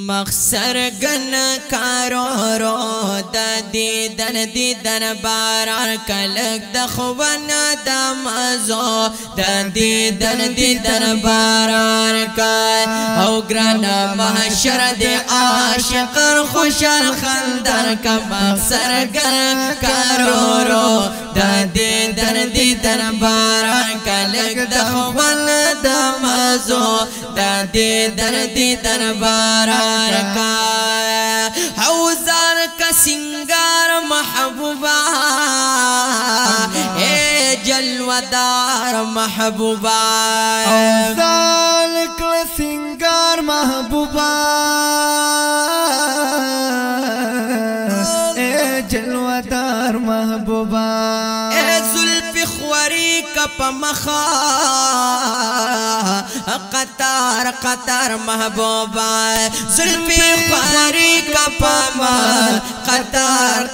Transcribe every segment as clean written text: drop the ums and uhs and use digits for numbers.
مخسر گن کارورو دیدن باران کلک دخوان دمازو دیدن باران کل او گران محشر دی عاشقر خوشال خندر کا مخسر گن کارورو دیدن باران کلک دخوان دمازو دیدن باران کا حوزار کا سنگار محبوبا اے جلودار محبوبا حوزار کا سنگار محبوبا اے جلودار محبوبا اے زلف خوری کپ مخا قطار محبوبا زلفی خوری کپ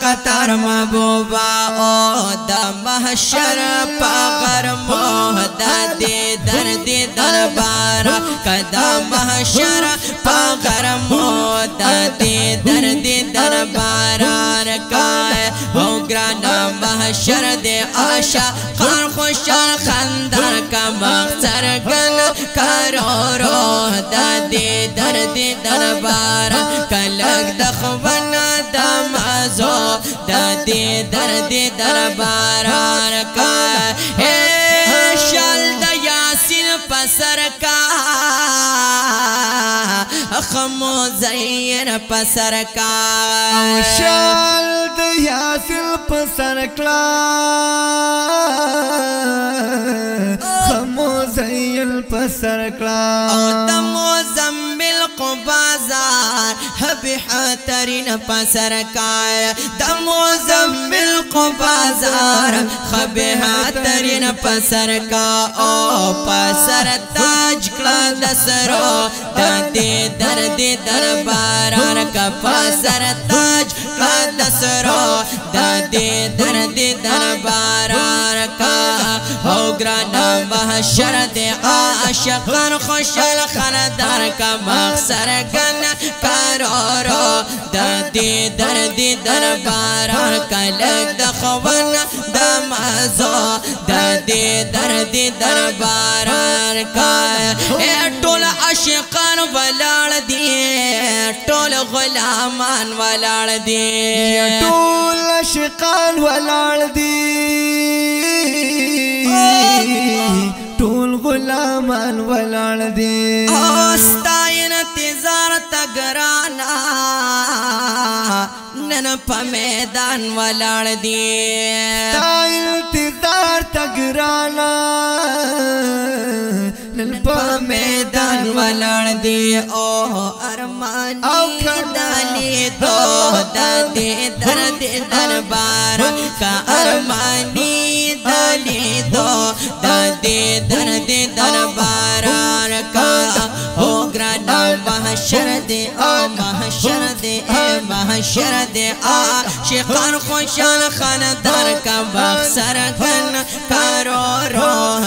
قطار محبوبا او دا محشر پا غرمو دا دیدن بارا کدا محشر پا غرمو دا دیدن بارا رکائے او گرانا محشر دے آشا خان خوشال خندر کا مخسر گن کارورو دا دیدن بارا کلک دخوان دمازو دا دیدن بارا رکائے اے شال دا یاسین پسر کا خمو زین پسر کا شال د یاسین پسر کلا خمو زین پسر کلا او دمو زمبل کو بازار حبی حترین پسر کا دمو زمبل کو بازار حبی حترین پسر کا او پسر تاج کلا دسرو دیدن باران کا پسر تاج کا دسرو دیدن باران کا او گرانا محشر دے عاشقان خوشال خاندار کا مخسر گن کارورو دیدن باران کا لگ دخوان دمازو دیدن باران کا اے ٹول عاشقان ولاړ دی ټول غلامان ولاړ دی ټول عاشقان ولاړ دی ټول غلامان ولاړ دی استاین انتظار تګرانا نن په میدان ولاړ دی انتظار تګرانا نن په میدان ولاړ دی او ارمان دالی دو دیدن بارا کا ارمانی دالی دو دیدن بارا کا ہو گرانا محشر دے محشر دے عاشقان خوشال خاندار کا مخسر گن کارورو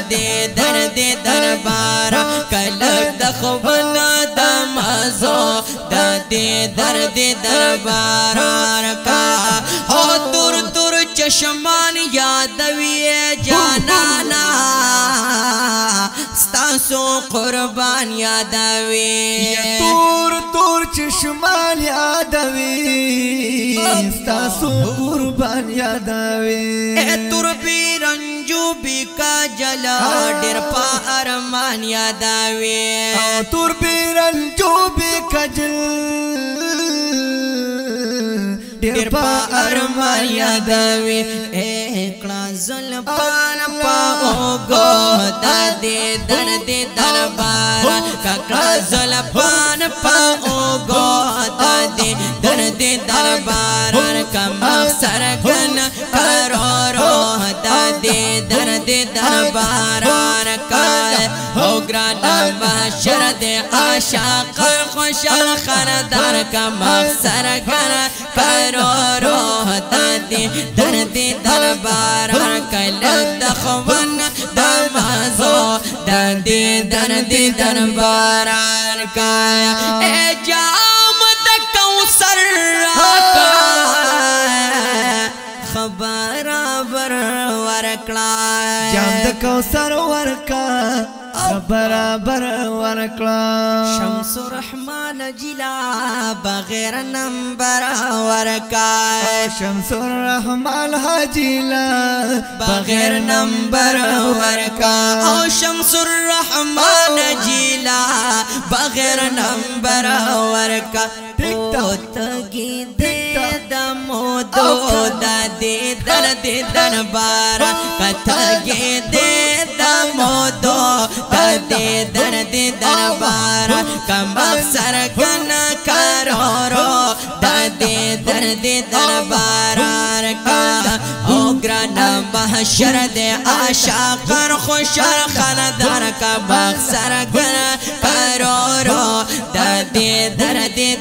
دیدن بارا کلک دخوان دمازو دیدن بارا کا ہو دور چشمان یادوی جانانا ستاسو قربان یادوی دور چشمان یادوی ستاسو قربان یادوی اے تور بی رنجو بی کا جلا ډیر پا ارمان یادوی تور بی رنجو بی کا جل ډیر پا ارمان یادوی اکڑا زلپان پا اوگو دیدن بارا ککڑا زلپان پا اوگو دیدن بارا کم مخسر گن کارورو دیدن بارا کار ہو گرانا محشر دے عاشقان خوشال خاندار کا مخسر گن کارورو دیدن بارا کلک دخوان دمازو دیدن بارا کا کوثر ورکا برابر ورکلا شمس الرحمن جلا بغیر نمبر ورکا شمس الرحمن حجیلا بغیر نمبر ورکا او شمس الرحمن جلا بغیر نمبر ورکا او تگی دے دمودو دا دے دن بارا کتگی دے دمودو دا دے دن بارا کم اکثر کنا کرورو دا دے دن بارا رکا او گرانا محشر دے آشاقر خوشر خاندار کم اکثر کنا کرورو دا دے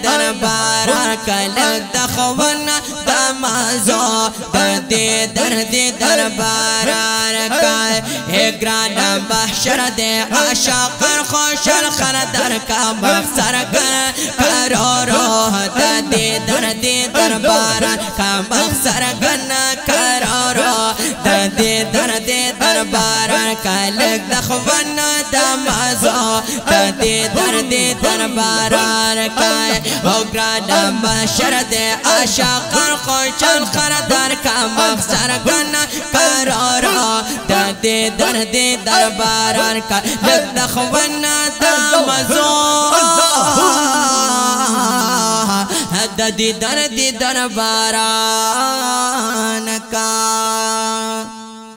دن بارا کلک دخونا دمازو دا دے دن بارا رکا گرانا محشر دے آشاقر خوشر خاندار کم اکثر کنا کرورو دا دے دن بارا کم اکثر کنا کرورو دا دے دن بارا کلک دخونا دمازو دا دے دن بارا رکا او گرانا محشر دے آشاقر خوشر خاندار کم اکثر کنا کرورو دا دے بارا کلک دخونا دمازو دا دی در باران کا